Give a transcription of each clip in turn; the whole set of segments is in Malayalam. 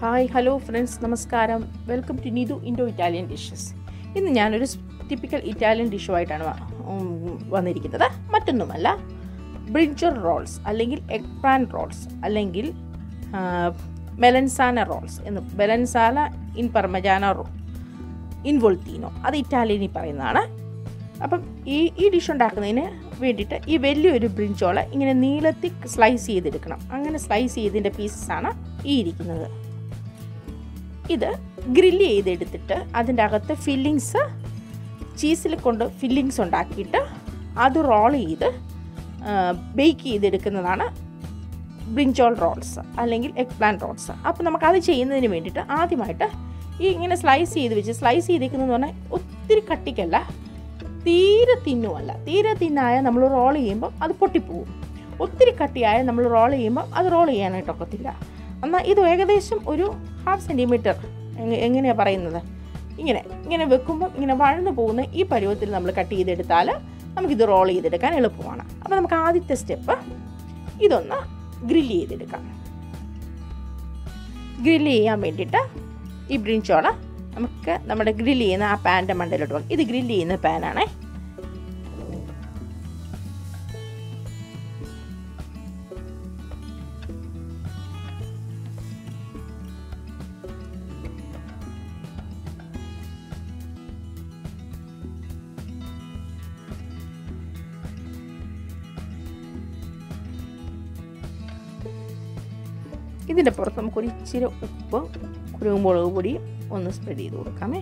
ഹായ് ഹലോ ഫ്രണ്ട്സ് നമസ്കാരം. Welcome to Nidhu Indo Italian dishes. ഇന്ന് ഞാനൊരു ടിപ്പിക്കൽ ഇറ്റാലിയൻ ഡിഷുമായിട്ടാണ് വന്നിരിക്കുന്നത്. മറ്റൊന്നുമല്ല, ബ്രിഞ്ചൽ റോൾസ് അല്ലെങ്കിൽ എഗ് പ്ലാന്റ് റോൾസ് അല്ലെങ്കിൽ മെലൻസാന റോൾസ് എന്ന്. മെലൻസാന ഇൻ പർമജാന ഇൻവോൾത്തീനോ, അത് ഇറ്റാലിയനിൽ പറയുന്നതാണ്. അപ്പം ഈ ഡിഷ് ഉണ്ടാക്കുന്നതിന് വേണ്ടിയിട്ട് ഈ വലിയൊരു ബ്രിഞ്ചോള ഇങ്ങനെ നീളത്തിൽ സ്ലൈസ് ചെയ്തെടുക്കണം. അങ്ങനെ സ്ലൈസ് ചെയ്തതിൻ്റെ പീസസാണ് ഈ ഇരിക്കുന്നത്. ഇത് ഗ്രില്ല് ചെയ്തെടുത്തിട്ട് അതിൻ്റെ അകത്ത് ഫില്ലിങ്സ് ചീസിൽ കൊണ്ട് ഫില്ലിങ്സ് ഉണ്ടാക്കിയിട്ട് അത് റോൾ ചെയ്ത് ബേക്ക് ചെയ്തെടുക്കുന്നതാണ് ബ്രിഞ്ചോൾ റോൾസ് അല്ലെങ്കിൽ എഗ് പ്ലാന്റ് റോൾസ്. അപ്പോൾ നമുക്കത് ചെയ്യുന്നതിന് വേണ്ടിയിട്ട് ആദ്യമായിട്ട് ഈ ഇങ്ങനെ സ്ലൈസ് ചെയ്തേക്കുന്നതെന്ന് പറഞ്ഞാൽ ഒത്തിരി കട്ടിക്കല്ല, തീരെ തിന്നുമല്ല. തീരെ തിന്നായ നമ്മൾ റോൾ ചെയ്യുമ്പോൾ അത് പൊട്ടിപ്പോവും. ഒത്തിരി കട്ടിയായ നമ്മൾ റോൾ ചെയ്യുമ്പോൾ അത് റോൾ ചെയ്യാനായിട്ടൊക്കത്തില്ല. എന്നാൽ ഇത് ഏകദേശം ഒരു 1/2 സെൻറ്റിമീറ്റർ എങ്ങനെയാണ് പറയുന്നത്, ഇങ്ങനെ വെക്കുമ്പോൾ ഇങ്ങനെ വഴന്നു പോകുന്ന ഈ പരുവത്തിൽ നമ്മൾ കട്ട് ചെയ്തെടുത്താൽ നമുക്കിത് റോൾ ചെയ്തെടുക്കാൻ എളുപ്പമാണ്. അപ്പോൾ നമുക്ക് ആദ്യത്തെ സ്റ്റെപ്പ് ഇതൊന്ന് ഗ്രില്ല് ചെയ്തെടുക്കാം. ഗ്രില്ല് ചെയ്യാൻ വേണ്ടിയിട്ട് ഈ ബ്രിഞ്ചോള നമുക്ക് നമ്മുടെ ഗ്രില്ല് ചെയ്യുന്ന ആ പാൻ്റെ മണ്ടയിലോട്ട് പോകാം. ഇത് ഗ്രില്ല് ചെയ്യുന്ന പാനാണേ. ഇതിൻ്റെ പുറത്ത് നമുക്കൊരു ഇച്ചിരി ഉപ്പ്, കുരുമുളക് പൊടി ഒന്ന് സ്പ്രെഡ് ചെയ്ത് കൊടുക്കാമേ.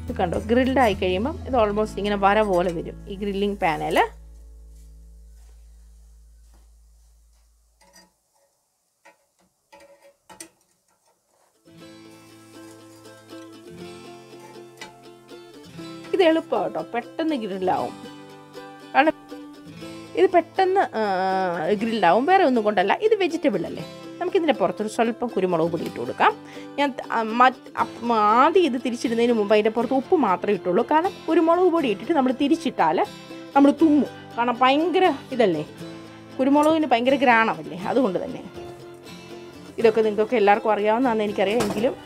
ഇത് കണ്ടോ, ഗ്രിൽഡ് ആയി കഴിയുമ്പം ഇത് ഓൾമോസ്റ്റ് ഇങ്ങനെ വര പോലെ വരും ഈ ഗ്രില്ലിംഗ് പാനിൽ. ഇത് എളുപ്പമാണ് കേട്ടോ, പെട്ടെന്ന് ഗ്രില്ലാവും. കാരണം ഇത് പെട്ടെന്ന് ഗ്രില്ലാവും, വേറെ ഒന്നും കൊണ്ടല്ല. ഇത് വെജിറ്റബിൾ അല്ലേ. നമുക്കിതിൻ്റെ പുറത്തൊരു സ്വല്പം കുരുമുളക് പൊടി ഇട്ട് കൊടുക്കാം. ഞാൻ ആദ്യം ഇത് തിരിച്ചിടുന്നതിന് മുമ്പ് അതിൻ്റെ പുറത്ത് ഉപ്പ് മാത്രമേ ഇട്ടുള്ളൂ. കാരണം കുരുമുളക് പൊടി ഇട്ടിട്ട് നമ്മൾ തിരിച്ചിട്ടാൽ നമ്മൾ തുമ്മും. കാരണം ഭയങ്കര ഇതല്ലേ, കുരുമുളകിന് ഭയങ്കര ഗ്രാണമല്ലേ. അതുകൊണ്ട് തന്നെ ഇതൊക്കെ നിങ്ങൾക്കൊക്കെ എല്ലാവർക്കും അറിയാവുന്നതാണെന്ന് എനിക്കറിയാം. എങ്കിലും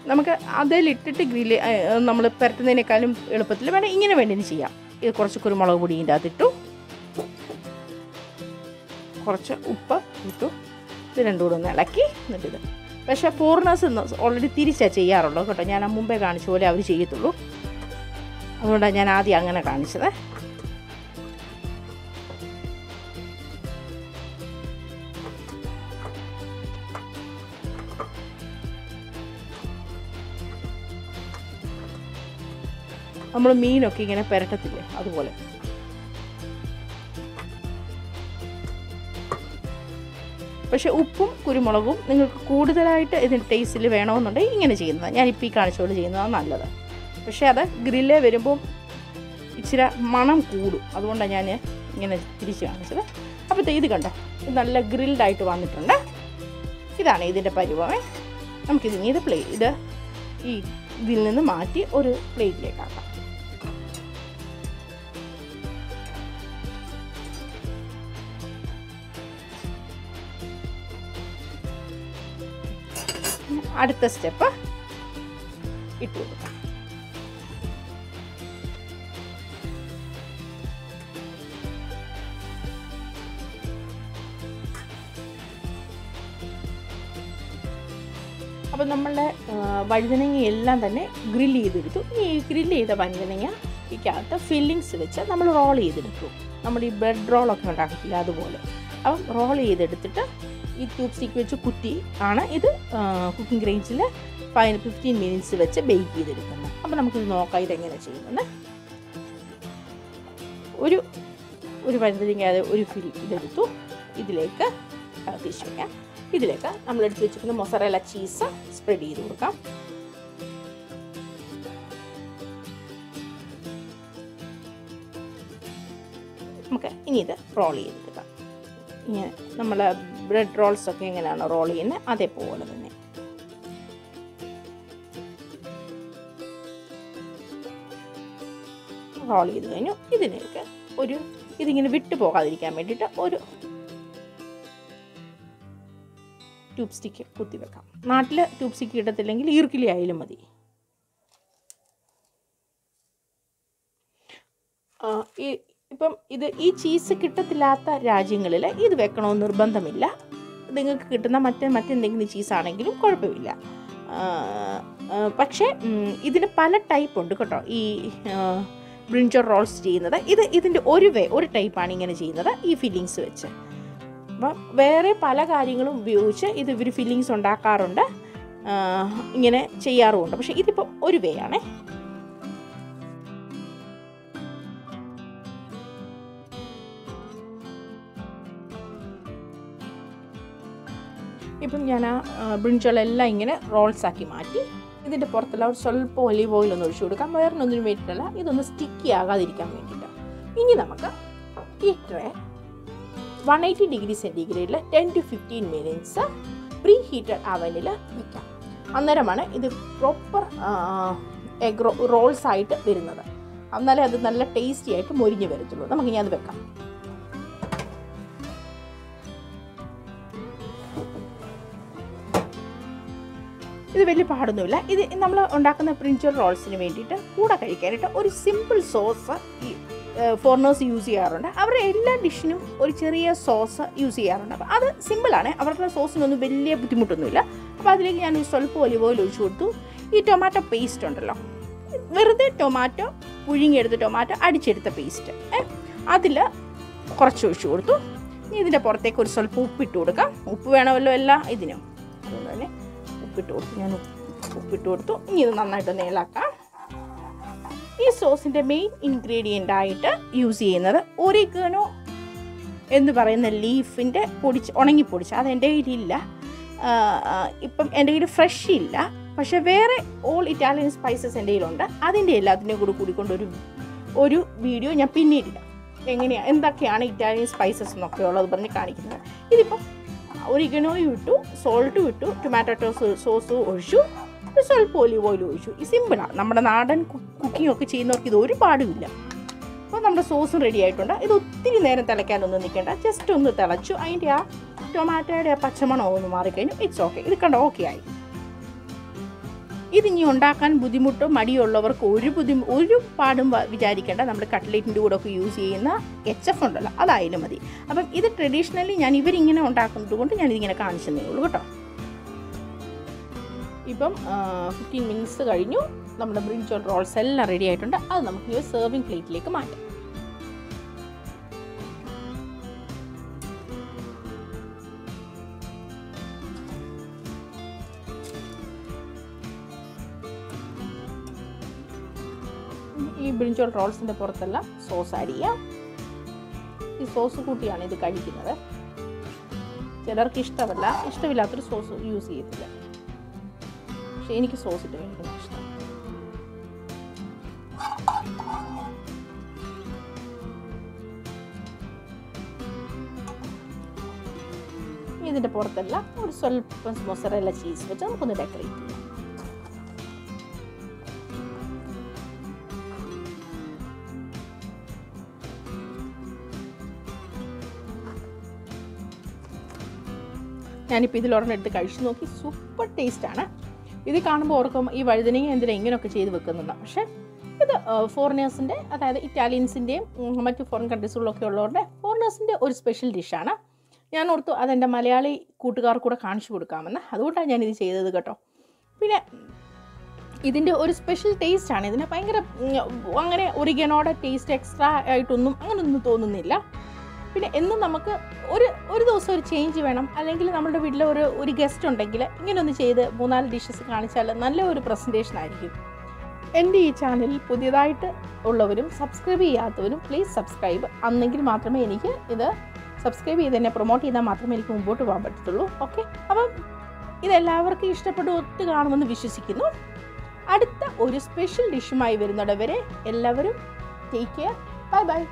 നമുക്ക് അതിലിട്ടിട്ട് ഗ്രില്ല് നമ്മൾ പുരട്ടുന്നതിനേക്കാളും എളുപ്പത്തിൽ വേണം ഇങ്ങനെ വേണ്ടി ചെയ്യാം. ഇത് കുറച്ച് കുരുമുളക് പൊടി ഇതിൻ്റെ അകത്തിട്ടു, കുറച്ച് ഉപ്പ് ഇട്ടു. ഇത് രണ്ടും കൂടെ ഒന്ന് ഇളക്കി എന്നിട്ടിത്. പക്ഷേ ഫോറിനേഴ്സ് ഓൾറെഡി തിരിച്ചാണ് ചെയ്യാറുള്ളത് കേട്ടോ. ഞാൻ മുമ്പേ കാണിച്ച പോലെ അവർ ചെയ്യത്തുള്ളൂ. അതുകൊണ്ടാണ് ഞാൻ ആദ്യം അങ്ങനെ കാണിച്ചത്. നമ്മൾ മീനൊക്കെ ഇങ്ങനെ പുരട്ടത്തില്ലേ, അതുപോലെ. പക്ഷേ ഉപ്പും കുരുമുളകും നിങ്ങൾക്ക് കൂടുതലായിട്ട് ഇതിന് ടേസ്റ്റിൽ വേണമെന്നുണ്ടെങ്കിൽ ഇങ്ങനെ ചെയ്യുന്നത്. ഞാനിപ്പോൾ ഈ കാണിച്ചോട് ചെയ്യുന്നതാണ് നല്ലത്. പക്ഷേ അത് ഗ്രില്ലേ വരുമ്പോൾ ഇച്ചിരി മണം കൂടും. അതുകൊണ്ടാണ് ഞാൻ ഇങ്ങനെ തിരിച്ച് കാണിച്ചത്. അപ്പോൾ ഇത് കണ്ടോ, ഇത് നല്ല ഗ്രിൽഡായിട്ട് വന്നിട്ടുണ്ട്. ഇതാണ് ഇതിൻ്റെ പരുവമേ. നമുക്കിതിനി ഇത് ഇതിൽ നിന്ന് മാറ്റി ഒരു പ്ലേറ്റിലേക്കാക്കാം. അടുത്ത സ്റ്റെപ്പ് ഇട്ട് കൊടുക്കാം. അപ്പോൾ നമ്മളുടെ വഴുതനങ്ങയെല്ലാം തന്നെ ഗ്രില്ല് ചെയ്തെടുത്തു. ഈ ഗ്രില്ല് ചെയ്ത വഴുതനങ്ങയ്ക്കകത്ത് ഫില്ലിങ്സ് വെച്ച് നമ്മൾ റോൾ ചെയ്തെടുക്കും. നമ്മൾ ഈ ബ്രെഡ് റോളൊക്കെ ഉണ്ടാക്കില്ല അതുപോലെ. അപ്പം റോൾ ചെയ്തെടുത്തിട്ട് ഈ ട്യൂബ് സ്റ്റിക്ക് വെച്ച് കുത്തി ആണ് ഇത് കുക്കിംഗ് റേഞ്ചിൽ 15 മിനിറ്റ്സ് വെച്ച് ബേക്ക് ചെയ്തെടുക്കുന്നത്. അപ്പോൾ നമുക്കിത് നോക്കാം ഇതെങ്ങനെ ചെയ്യുന്നത്. ഒരു വഴുതനങ്ങ ഒരു ഇതെടുത്തു. ഇതിലേക്ക് തിരിച്ചു വയ്ക്കാം. ഇതിലേക്ക് നമ്മൾ എടുത്ത് വെച്ചിരിക്കുന്ന മൊസറല്ല ചീസ് സ്പ്രെഡ് ചെയ്ത് കൊടുക്കാം. നമുക്ക് ഇനി ഇത് റോൾ ചെയ്തെടുക്കാം. ഇങ്ങനെ നമ്മൾ ബ്രെഡ് റോൾസൊക്കെ എങ്ങനെയാണോ റോൾ ചെയ്യുന്നത് അതേപോലെ തന്നെ. റോൾ ചെയ്ത് കഴിഞ്ഞു. ഇതിലേക്ക് ഇതിങ്ങനെ വിട്ടു പോകാതിരിക്കാൻ വേണ്ടിയിട്ട് ഒരു ട്യൂബ് സ്റ്റിക്ക് കുത്തി വെക്കാം. നാട്ടിൽ ട്യൂബ് സ്റ്റിക്ക് കിട്ടത്തില്ലെങ്കിൽ ഈർക്കിലി ആയാലും മതി. ഇപ്പം ഈ ചീസ് കിട്ടത്തില്ലാത്ത രാജ്യങ്ങളിൽ ഇത് വെക്കണമെന്ന് നിർബന്ധമില്ല. നിങ്ങൾക്ക് കിട്ടുന്ന മറ്റെന്തെങ്കിലും ചീസാണെങ്കിലും കുഴപ്പമില്ല. പക്ഷേ ഇതിന് പല ടൈപ്പ് ഉണ്ട് കേട്ടോ. ഈ ബ്രിഞ്ചോൾ റോൾസ് ചെയ്യുന്നത് ഇതിൻ്റെ ഒരു ടൈപ്പാണ് ഇങ്ങനെ ചെയ്യുന്നത്, ഈ ഫില്ലിങ്സ് വെച്ച്. അപ്പം വേറെ പല കാര്യങ്ങളും ഉപയോഗിച്ച് ഇവർ ഫില്ലിങ്സ് ഉണ്ടാക്കാറുണ്ട്, ഇങ്ങനെ ചെയ്യാറുമുണ്ട്. പക്ഷേ ഇതിപ്പോൾ ഒരു വേ ആണേ. ഇപ്പം ഞാൻ ബ്രിഞ്ചോളെല്ലാം ഇങ്ങനെ റോൾസാക്കി മാറ്റി. ഇതിൻ്റെ പുറത്തുള്ള സ്വല്പം ഒലിവ് ഓയിൽ ഒന്ന് ഒഴിച്ചു കൊടുക്കാം. വേറൊന്നിനും വേണ്ടിയിട്ടല്ല, ഇതൊന്ന് സ്റ്റിക്കി ആകാതിരിക്കാൻ വേണ്ടിയിട്ട്. ഇനി നമുക്ക് ഈ ട്രേ 180 ഡിഗ്രി സെൻറ്റിഗ്രേഡിൽ 10 to 15 മിനിറ്റ്സ് പ്രീ ഹീറ്റഡ് അവനിൽ വയ്ക്കാം. അന്നേരമാണ് ഇത് പ്രോപ്പർ എഗ് റോൾസ് ആയിട്ട് വരുന്നത്. എന്നാലേ അത് നല്ല ടേസ്റ്റി ആയിട്ട് മൊരിഞ്ഞ് വരത്തുള്ളൂ. നമുക്കിനി അത് വെക്കാം. ഇത് വലിയ പാടൊന്നുമില്ല. ഇത് നമ്മൾ ഉണ്ടാക്കുന്ന ബ്രിഞ്ചോൾ റോൾസിന് വേണ്ടിയിട്ട് കൂടെ കഴിക്കാനായിട്ട് ഒരു സിമ്പിൾ സോസ് ഈ ഫോറിനേഴ്സ് യൂസ് ചെയ്യാറുണ്ട്. അവരുടെ എല്ലാ ഡിഷിനും ഒരു ചെറിയ സോസ് യൂസ് ചെയ്യാറുണ്ട്. അപ്പോൾ അത് സിമ്പിളാണ്, അവരുടെ സോസിനൊന്നും വലിയ ബുദ്ധിമുട്ടൊന്നുമില്ല. അപ്പോൾ അതിലേക്ക് ഞാൻ സ്വല്പം ഒലിവ് ഓയിൽ ഒഴിച്ചു കൊടുത്തു. ഈ ടൊമാറ്റോ പേസ്റ്റ് ഉണ്ടല്ലോ, വെറുതെ ടൊമാറ്റോ പുഴുങ്ങിയെടുത്ത് ടൊമാറ്റോ അടിച്ചെടുത്ത പേസ്റ്റ് അതിൽ കുറച്ച് ഒഴിച്ചു കൊടുത്തു. ഇനി ഇതിൻ്റെ പുറത്തേക്ക് ഒരു സ്വല്പം ഉപ്പിട്ട് കൊടുക്കാം. ഉപ്പ് വേണമല്ലോ എല്ലാ ഇതിനും, അതുകൊണ്ട് തന്നെ ഉപ്പിട്ട് കൊടുത്തു. ഇനി ഇത് നന്നായിട്ടൊന്ന് ഇളക്കാം. ഈ സോസിൻ്റെ മെയിൻ ഇൻഗ്രീഡിയൻ്റ് ആയിട്ട് യൂസ് ചെയ്യുന്നത് ഒറിഗാനോ എന്ന് പറയുന്ന ലീഫിൻ്റെ ഉണങ്ങിപ്പൊടിച്ച്. അത് എൻ്റെ കയ്യിലില്ല, ഇപ്പം എൻ്റെ കയ്യിൽ ഫ്രഷ് ഇല്ല. പക്ഷേ വേറെ ഓൾ ഇറ്റാലിയൻ സ്പൈസസ് എൻ്റെ കയ്യിലുണ്ട്. അതിൻ്റെ എല്ലാത്തിൻ്റെയും കൂടിക്കൊണ്ടൊരു വീഡിയോ ഞാൻ പിന്നീടില്ല, എന്തൊക്കെയാണ് ഇറ്റാലിയൻ സ്പൈസസ് എന്നൊക്കെ ഉള്ളത് പറഞ്ഞ് കാണിക്കുന്നത്. ഇതിപ്പം ഒറിഗാനോയും ഇട്ടു, സോൾട്ടും ഇട്ടു, ടൊമാറ്റോ സോസും ഒഴിച്ചു, സ്വല്പം ഒലിവ് ഓയിൽ ഒഴിച്ചു. ഈ സിമ്പിളാണ്. നമ്മുടെ നാടൻ കുക്കിംഗ് ഒക്കെ ചെയ്യുന്നവർക്ക് ഇത് ഒരു പാടുമില്ല. അപ്പോൾ നമ്മുടെ സോസും റെഡി ആയിട്ടുണ്ട്. ഇത് ഒത്തിരി നേരം തിളയ്ക്കാനൊന്നും നിൽക്കേണ്ട, ജസ്റ്റ് ഒന്ന് തിളച്ചു. അതിൻ്റെ ആ ടൊമാറ്റോയുടെ ആ പച്ചമണം ഒന്ന് മാറിക്കഴിഞ്ഞു. It's okay. ഇത് കണ്ടോ, ഓക്കെ ആയി. ഇതിനി ഉണ്ടാക്കാൻ ബുദ്ധിമുട്ടോ മടിയുള്ളവർക്ക് ഒരു പാടും വിചാരിക്കേണ്ട. നമ്മൾ കട്ട്ലേറ്റിൻ്റെ കൂടെ ഒക്കെ യൂസ് ചെയ്യുന്ന HF ഉണ്ടല്ലോ, അതായാലും മതി. അപ്പം ഇത് ട്രഡീഷണലി ഇവരിങ്ങനെ ഉണ്ടാക്കുന്നത് കൊണ്ട് ഞാനിതിങ്ങനെ കാണിച്ചു തന്നേ ഉള്ളൂ കേട്ടോ. ഇപ്പം 15 മിനിറ്റ്സ് കഴിഞ്ഞു. നമ്മുടെ ബ്രിഞ്ചോൾ റോൾസ് എല്ലാം റെഡി ആയിട്ടുണ്ട്. അത് നമുക്ക് ഈ സെർവിങ് പ്ലേറ്റിലേക്ക് മാറ്റാം. ഈ ബ്രിഞ്ചോൾ റോൾസിൻ്റെ പുറത്തെല്ലാം സോസ് ആഡ് ചെയ്യാം. ഈ സോസ് കൂട്ടിയാണ് ഇത് കഴിക്കുന്നത്. ചിലർക്ക് ഇഷ്ടമില്ലാത്തൊരു സോസ് യൂസ് ചെയ്യത്തില്ല. പക്ഷെ എനിക്ക് സോസ് ഇട്ട് കഴിക്കുന്നത് ഇഷ്ടം. ഇതിൻ്റെ പുറത്തെല്ലാം ഒരു സ്വല്പം മൊസറല്ല ചീസ് വെച്ച് നമുക്കൊന്ന് ഡെക്കറേറ്റ് ചെയ്യാം. ഞാനിപ്പോൾ ഇതിലൊരെണ്ണം എടുത്ത് കഴിച്ചു നോക്കി. സൂപ്പർ ടേസ്റ്റാണ്. ഇത് കാണുമ്പോൾ ഓർക്കും ഈ വഴുതനങ്ങ എന്തിനാ ഇങ്ങനെയൊക്കെ ചെയ്ത് വെക്കുന്നതാണ്. പക്ഷേ ഇത് ഫോറിനേഴ്സിൻ്റെ, അതായത് ഇറ്റാലിയൻസിൻ്റെയും മറ്റു ഫോറിൻ കൺട്രീസുകളിലൊക്കെ ഉള്ളവരുടെ ഫോറിനേഴ്സിൻ്റെ ഒരു സ്പെഷ്യൽ ഡിഷാണ്. ഞാൻ ഓർത്തു അതെൻ്റെ മലയാളി കൂട്ടുകാർക്ക് കൂടെ കാണിച്ചു കൊടുക്കാമെന്ന്. അതുകൊണ്ടാണ് ഞാനിത് ചെയ്തത് കേട്ടോ. പിന്നെ ഇതിൻ്റെ ഒരു സ്പെഷ്യൽ ടേസ്റ്റാണ്. ഇതിന് ഭയങ്കര അങ്ങനെ ഒറിഗാനോയുടെ ടേസ്റ്റ് എക്സ്ട്രാ ആയിട്ടൊന്നും അങ്ങനെയൊന്നും തോന്നുന്നില്ല. പിന്നെ എന്നും നമുക്ക് ഒരു ദിവസം ഒരു ചേഞ്ച് വേണം, അല്ലെങ്കിൽ നമ്മുടെ വീട്ടിൽ ഒരു ഗസ്റ്റ് ഉണ്ടെങ്കിൽ ഇങ്ങനെ ഒന്ന് ചെയ്ത് 3-4 ഡിഷസ് കാണിച്ചാൽ നല്ല ഒരു പ്രസൻറ്റേഷൻ ആയിരിക്കും. എൻ്റെ ഈ ചാനലിൽ പുതിയതായിട്ട് ഉള്ളവരും സബ്സ്ക്രൈബ് ചെയ്യാത്തവരും പ്ലീസ് സബ്സ്ക്രൈബ്. അന്നെങ്കിൽ മാത്രമേ എനിക്ക് ഇത് സബ്സ്ക്രൈബ് ചെയ്ത് എന്നെ പ്രൊമോട്ട് ചെയ്താൽ മാത്രമേ എനിക്ക് മുമ്പോട്ട് പോകാൻ പറ്റത്തുള്ളൂ. ഓക്കെ, അപ്പം ഇതെല്ലാവർക്കും ഇഷ്ടപ്പെട്ടു ഒത്തു കാണുമെന്ന് വിശ്വസിക്കുന്നു. അടുത്ത ഒരു സ്പെഷ്യൽ ഡിഷുമായി വരുന്നിടവരെ എല്ലാവരും ടേക്ക് കെയർ. Bye bye.